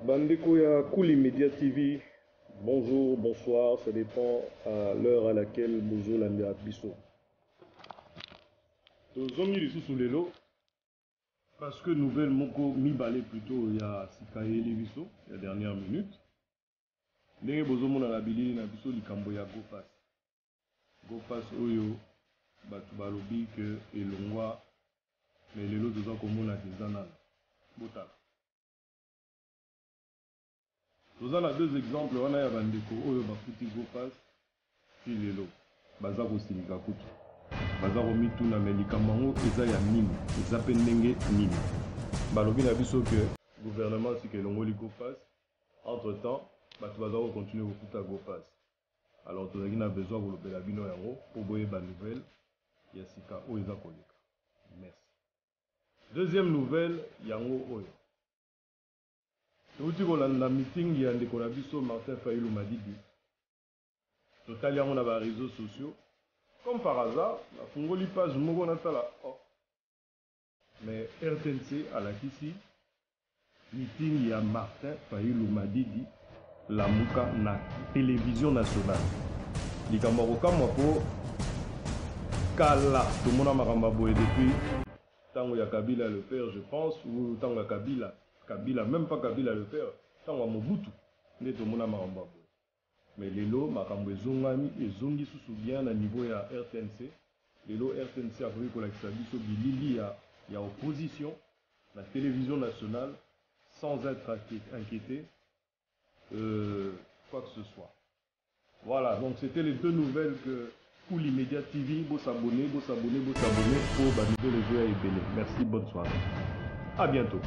Bandeko ya Kuli Media TV, bonjour, bonsoir, ça dépend à l'heure à laquelle vous landez à Bisso. Tozongi lisusu lelo, parce que nouvelle moko mi balé plutôt il y a Sikaye Bisso, la dernière minute. Ndenge bozomona na bilili na biso likambo ya GoPass. GoPass oyo batu balobi que elongwa mais lelo toza komona eza nana. Botala. Nous avons deux exemples, on a bandeko oyo bafuti GoPass ti lelo baza kosilika kutu baza komituna me likambo yango eza ya nini eza mpe ndenge nini balobi na biso ke gouvernement sika elongoli GoPass entre temps bato baza kocontinue kofuta GoPass alors tozalaki na besoin kolobela bino yango mpo boyeba nouvelle ya sika oyo eza koleka. Merci. Deuxième nouvelle yango oyo Touti kolanda meeting ya ndeko na biso Martin Fayulu Madidi. Totali yango na ba réseaux sociaux. Comme par hasard, la fungoli page moko na tala. Oh. Mais RTNC à la kisi meeting ya Martin Fayulu Madidi la muka na télévision nationale. Likambo kokamwa po kala tout mona makamba boye depuis tango ya Kabila le père je pense ou tango ya Kabila, même pas Kabila le père, tant à Mobutu, n'est au Mona Maramba. Mais les lots, Makambo Zongami et Zongi sous bien à niveau ya RTNC. Les lots RTNC a voulu pour l'extrabiso Bilili il y a opposition, la télévision nationale, sans être inquiété, quoi que ce soit. Voilà, donc c'était les deux nouvelles que Kuli Media TV, vous s'abonner pour bah, nouvelles jeux à Ebélé. Merci, bonne soirée. À bientôt.